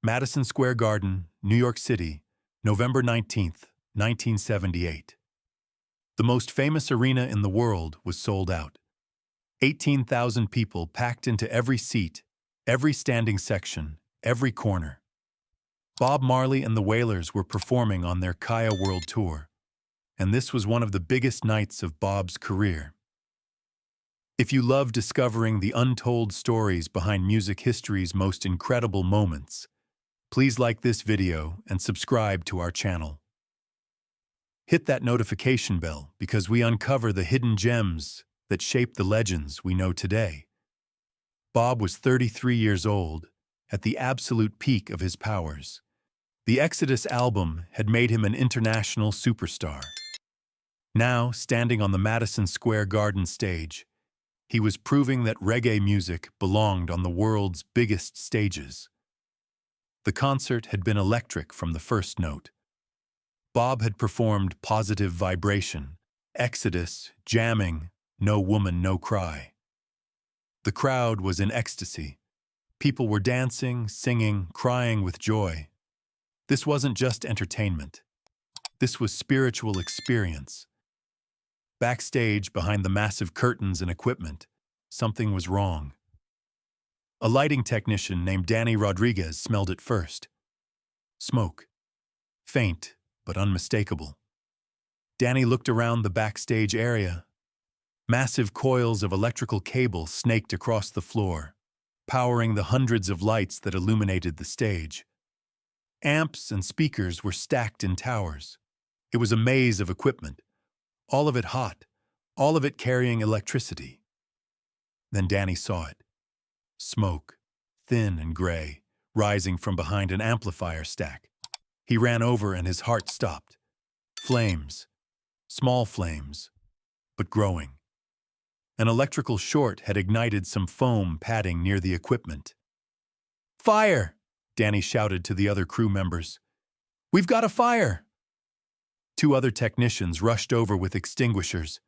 Madison Square Garden, New York City, November 19th, 1978. The most famous arena in the world was sold out. 18,000 people packed into every seat, every standing section, every corner. Bob Marley and the Wailers were performing on their Kaya World Tour, and this was one of the biggest nights of Bob's career. If you love discovering the untold stories behind music history's most incredible moments, please like this video and subscribe to our channel. Hit that notification bell because we uncover the hidden gems that shape the legends we know today. Bob was 33 years old, at the absolute peak of his powers. The Exodus album had made him an international superstar. Now, standing on the Madison Square Garden stage, he was proving that reggae music belonged on the world's biggest stages. The concert had been electric from the first note. Bob had performed Positive Vibration, Exodus, Jamming, No Woman, No Cry. The crowd was in ecstasy. People were dancing, singing, crying with joy. This wasn't just entertainment. This was spiritual experience. Backstage, behind the massive curtains and equipment, something was wrong. A lighting technician named Danny Rodriguez smelled it first. Smoke. Faint, but unmistakable. Danny looked around the backstage area. Massive coils of electrical cable snaked across the floor, powering the hundreds of lights that illuminated the stage. Amps and speakers were stacked in towers. It was a maze of equipment, all of it hot, all of it carrying electricity. Then Danny saw it. Smoke, thin and gray, rising from behind an amplifier stack. He ran over and his heart stopped. Flames, small flames, but growing. An electrical short had ignited some foam padding near the equipment. "Fire!" Danny shouted to the other crew members. "We've got a fire!" Two other technicians rushed over with extinguishers.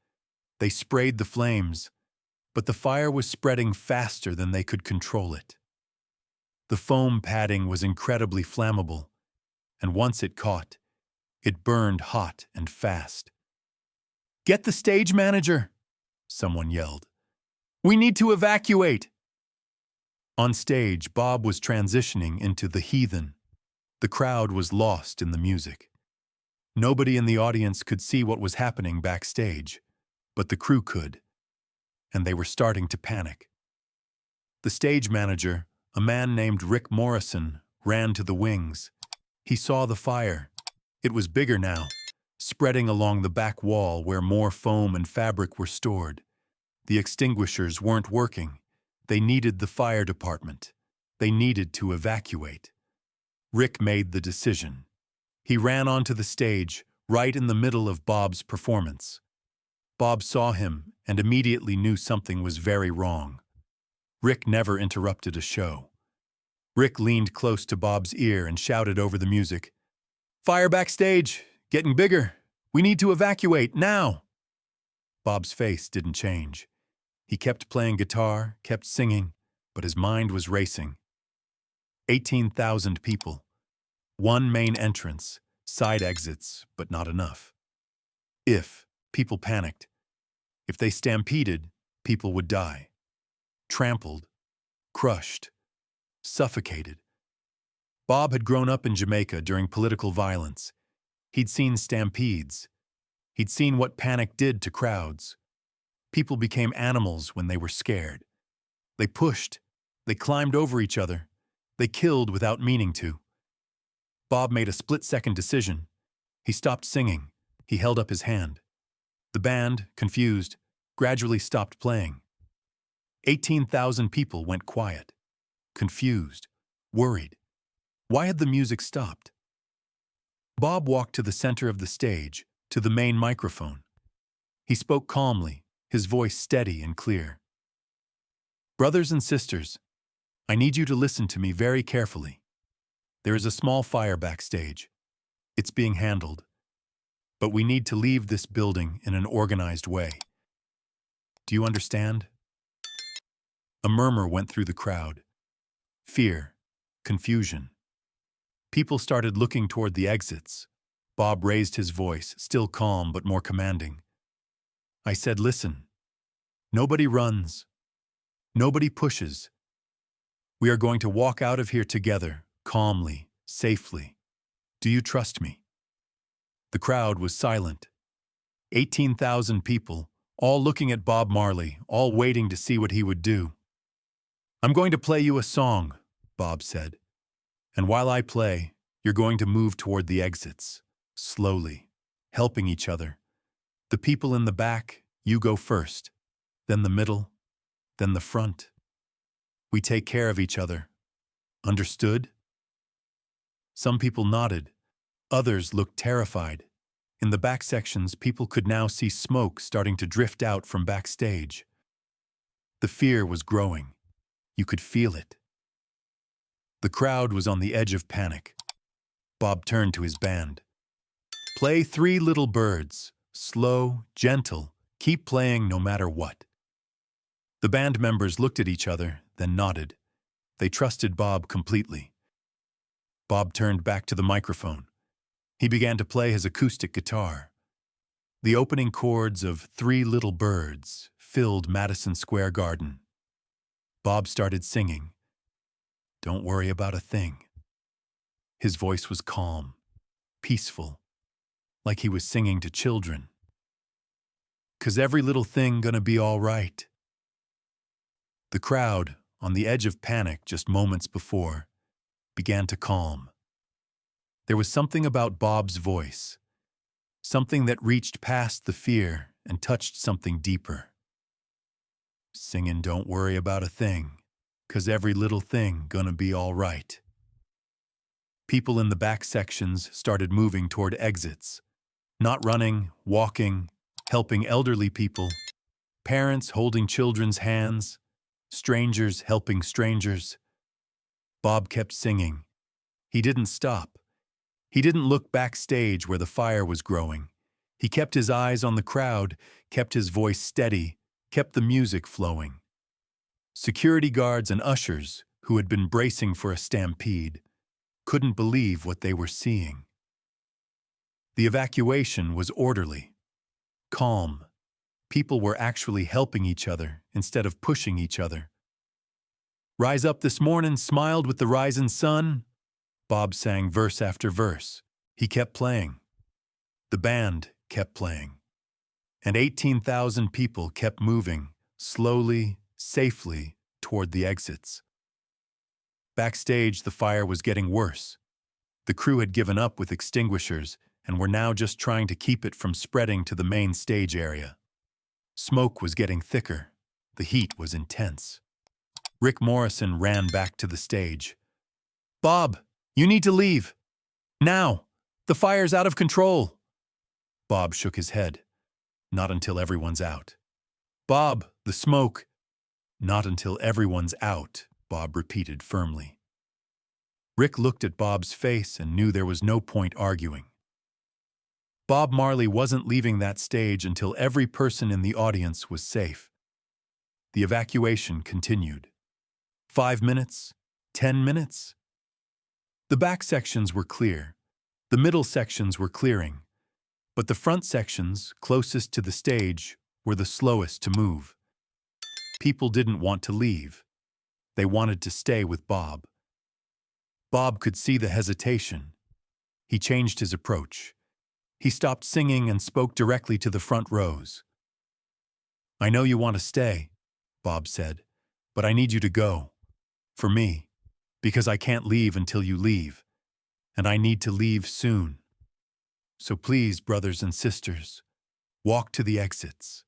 They sprayed the flames, but the fire was spreading faster than they could control it. The foam padding was incredibly flammable, and once it caught, it burned hot and fast. "Get the stage manager!" someone yelled. "We need to evacuate!" On stage, Bob was transitioning into the heathen. The crowd was lost in the music. Nobody in the audience could see what was happening backstage, but the crew could, and they were starting to panic. The stage manager, a man named Rick Morrison, ran to the wings. He saw the fire. It was bigger now, spreading along the back wall where more foam and fabric were stored. The extinguishers weren't working. They needed the fire department. They needed to evacuate. Rick made the decision. He ran onto the stage, right in the middle of Bob's performance. Bob saw him and immediately knew something was very wrong. Rick never interrupted a show. Rick leaned close to Bob's ear and shouted over the music, "Fire backstage! Getting bigger! We need to evacuate, now!" Bob's face didn't change. He kept playing guitar, kept singing, but his mind was racing. 18,000 people. One main entrance, side exits, but not enough. If people panicked, if they stampeded, people would die. Trampled, crushed, suffocated. Bob had grown up in Jamaica during political violence. He'd seen stampedes. He'd seen what panic did to crowds. People became animals when they were scared. They pushed. They climbed over each other. They killed without meaning to. Bob made a split-second decision. He stopped singing. He held up his hand. The band, confused, gradually stopped playing. 18,000 people went quiet, confused, worried. Why had the music stopped? Bob walked to the center of the stage, to the main microphone. He spoke calmly, his voice steady and clear. "Brothers and sisters, I need you to listen to me very carefully. There is a small fire backstage. It's being handled. But we need to leave this building in an organized way. Do you understand?" A murmur went through the crowd. Fear, confusion, People started looking toward the exits. Bob raised his voice, still calm but more commanding. I said, listen. Nobody runs. Nobody pushes. We are going to walk out of here together, calmly, safely. Do you trust me? The crowd was silent. 18,000 people, all looking at Bob Marley, all waiting to see what he would do. I'm going to play you a song, Bob said. And while I play, you're going to move toward the exits, slowly, helping each other. The people in the back, you go first, then the middle, then the front. We take care of each other. Understood? Some people nodded. Others looked terrified. In the back sections, people could now see smoke starting to drift out from backstage. The fear was growing. You could feel it. The crowd was on the edge of panic. Bob turned to his band. Play Three Little Birds. Slow, gentle, keep playing no matter what. The band members looked at each other, then nodded. They trusted Bob completely. Bob turned back to the microphone. He began to play his acoustic guitar. The opening chords of Three Little Birds filled Madison Square Garden. Bob started singing. Don't worry about a thing. His voice was calm, peaceful, like he was singing to children. 'Cause every little thing gonna be all right. The crowd, on the edge of panic just moments before, began to calm. There was something about Bob's voice, something that reached past the fear and touched something deeper. Singing Don't Worry About a Thing, 'cause every little thing gonna be all right. People in the back sections started moving toward exits, not running, walking, helping elderly people, parents holding children's hands, strangers helping strangers. Bob kept singing. He didn't stop. He didn't look backstage where the fire was growing. He kept his eyes on the crowd, kept his voice steady, kept the music flowing. Security guards and ushers, who had been bracing for a stampede, couldn't believe what they were seeing. The evacuation was orderly, calm. People were actually helping each other instead of pushing each other. Rise up this morning, smiled with the rising sun. Bob sang verse after verse. He kept playing. The band kept playing. And 18,000 people kept moving, slowly, safely, toward the exits. Backstage, the fire was getting worse. The crew had given up with extinguishers and were now just trying to keep it from spreading to the main stage area. Smoke was getting thicker. The heat was intense. Rick Morrison ran back to the stage. Bob, you need to leave. Now. The fire's out of control. Bob shook his head. Not until everyone's out. Bob, the smoke. Not until everyone's out, Bob repeated firmly. Rick looked at Bob's face and knew there was no point arguing. Bob Marley wasn't leaving that stage until every person in the audience was safe. The evacuation continued. 5 minutes, 10 minutes. The back sections were clear. The middle sections were clearing. But the front sections, closest to the stage, were the slowest to move. People didn't want to leave. They wanted to stay with Bob. Bob could see the hesitation. He changed his approach. He stopped singing and spoke directly to the front rows. I know you want to stay, Bob said, but I need you to go. For me, because I can't leave until you leave, and I need to leave soon. So please, brothers and sisters, walk to the exits.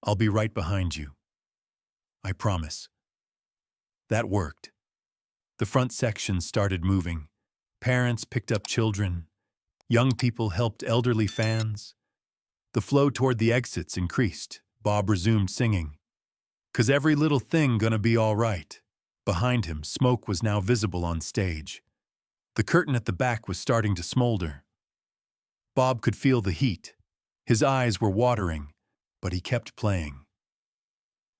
I'll be right behind you. I promise. That worked. The front section started moving. Parents picked up children. Young people helped elderly fans. The flow toward the exits increased. Bob resumed singing. 'Cause every little thing gonna be all right. Behind him, smoke was now visible on stage. The curtain at the back was starting to smolder. Bob could feel the heat. His eyes were watering, but he kept playing.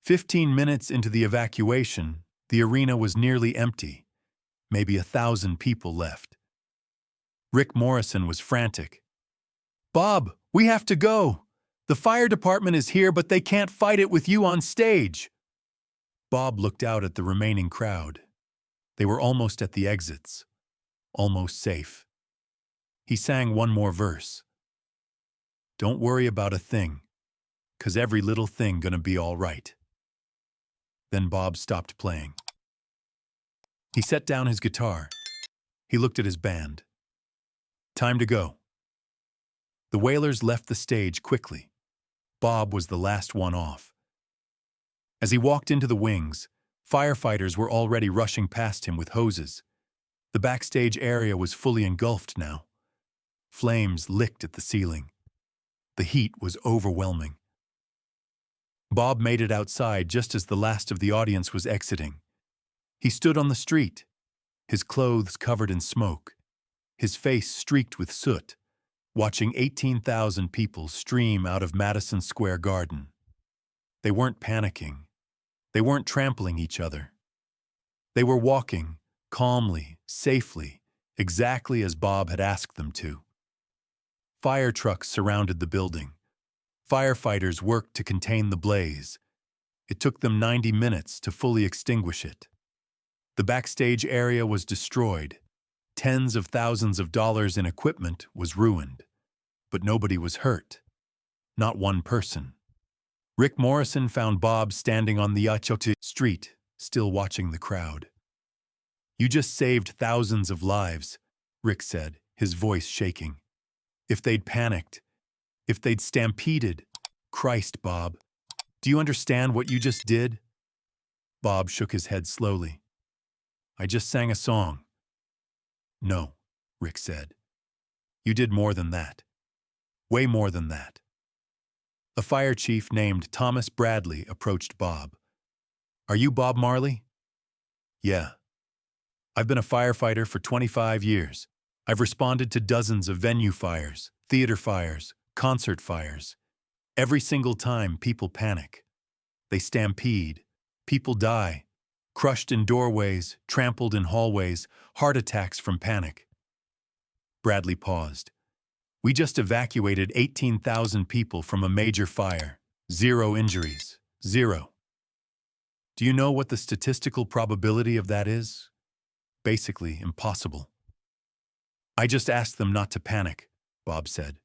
15 minutes into the evacuation, the arena was nearly empty. Maybe 1,000 people left. Rick Morrison was frantic. "Bob, we have to go! The fire department is here, but they can't fight it with you on stage!" Bob looked out at the remaining crowd. They were almost at the exits, almost safe. He sang one more verse. "Don't worry about a thing, 'cause every little thing gonna be all right." Then Bob stopped playing. He set down his guitar. He looked at his band. Time to go. The Wailers left the stage quickly. Bob was the last one off. As he walked into the wings, firefighters were already rushing past him with hoses. The backstage area was fully engulfed now. Flames licked at the ceiling. The heat was overwhelming. Bob made it outside just as the last of the audience was exiting. He stood on the street, his clothes covered in smoke, his face streaked with soot, watching 18,000 people stream out of Madison Square Garden. They weren't panicking. They weren't trampling each other. They were walking, calmly, safely, exactly as Bob had asked them to. Fire trucks surrounded the building. Firefighters worked to contain the blaze. It took them 90 minutes to fully extinguish it. The backstage area was destroyed. Tens of thousands of dollars in equipment was ruined. But nobody was hurt. Not one person. Rick Morrison found Bob standing on the Achote street, still watching the crowd. "You just saved thousands of lives," Rick said, his voice shaking. "If they'd panicked, if they'd stampeded, Christ, Bob, do you understand what you just did?" Bob shook his head slowly. "I just sang a song." "No," Rick said. "You did more than that. Way more than that." A fire chief named Thomas Bradley approached Bob. "Are you Bob Marley?" "Yeah. I've been a firefighter for 25 years. I've responded to dozens of venue fires, theater fires, concert fires. Every single time people panic. They stampede. People die. Crushed in doorways, trampled in hallways, heart attacks from panic." Bradley paused. "We just evacuated 18,000 people from a major fire. 0 injuries. 0. Do you know what the statistical probability of that is? Basically impossible." "I just asked them not to panic," Bob said.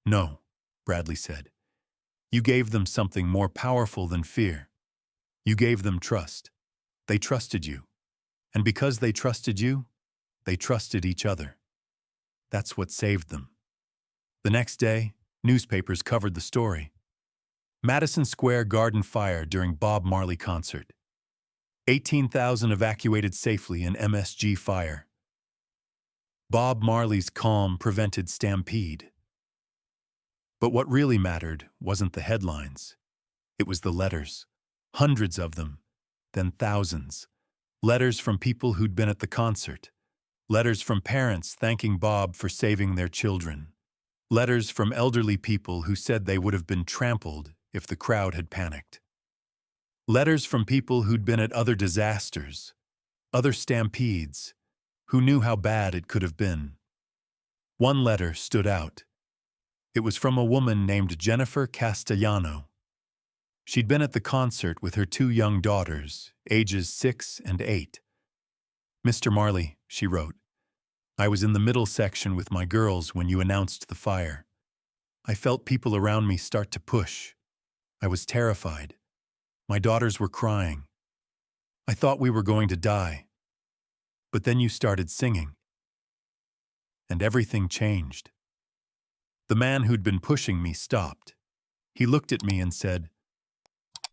"No," Bradley said. "You gave them something more powerful than fear. You gave them trust. They trusted you. And because they trusted you, they trusted each other. That's what saved them." The next day, newspapers covered the story. Madison Square Garden fire during Bob Marley concert. 18,000 evacuated safely in MSG fire. Bob Marley's calm prevented stampede. But what really mattered wasn't the headlines. It was the letters. Hundreds of them, then thousands. Letters from people who'd been at the concert. Letters from parents thanking Bob for saving their children. Letters from elderly people who said they would have been trampled if the crowd had panicked. Letters from people who'd been at other disasters, other stampedes, who knew how bad it could have been. One letter stood out. It was from a woman named Jennifer Castellano. She'd been at the concert with her 2 young daughters, ages 6 and 8. "Mr. Marley," she wrote, "I was in the middle section with my girls when you announced the fire. I felt people around me start to push. I was terrified. My daughters were crying. I thought we were going to die. But then you started singing. And everything changed." The man who'd been pushing me stopped. He looked at me and said,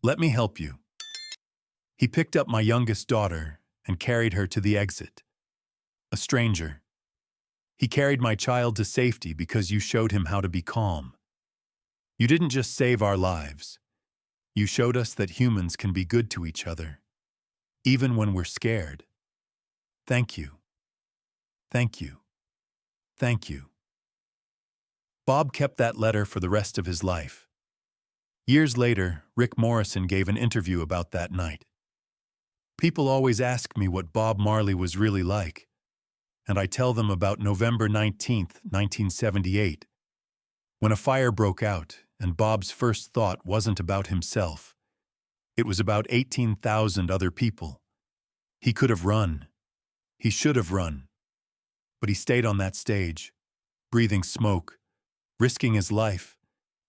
"Let me help you." He picked up my youngest daughter and carried her to the exit. A stranger. He carried my child to safety because you showed him how to be calm. You didn't just save our lives. You showed us that humans can be good to each other, even when we're scared. Thank you. Thank you. Thank you. Bob kept that letter for the rest of his life. Years later, Rick Morrison gave an interview about that night. "People always ask me what Bob Marley was really like. and I tell them about November 19th, 1978, when a fire broke out and Bob's first thought wasn't about himself. It was about 18,000 other people. He could have run. He should have run. But he stayed on that stage, breathing smoke, risking his life,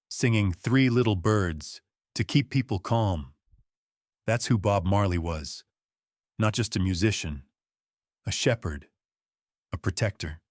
singing Three Little Birds to keep people calm. That's who Bob Marley was. Not just a musician, a shepherd, a protector.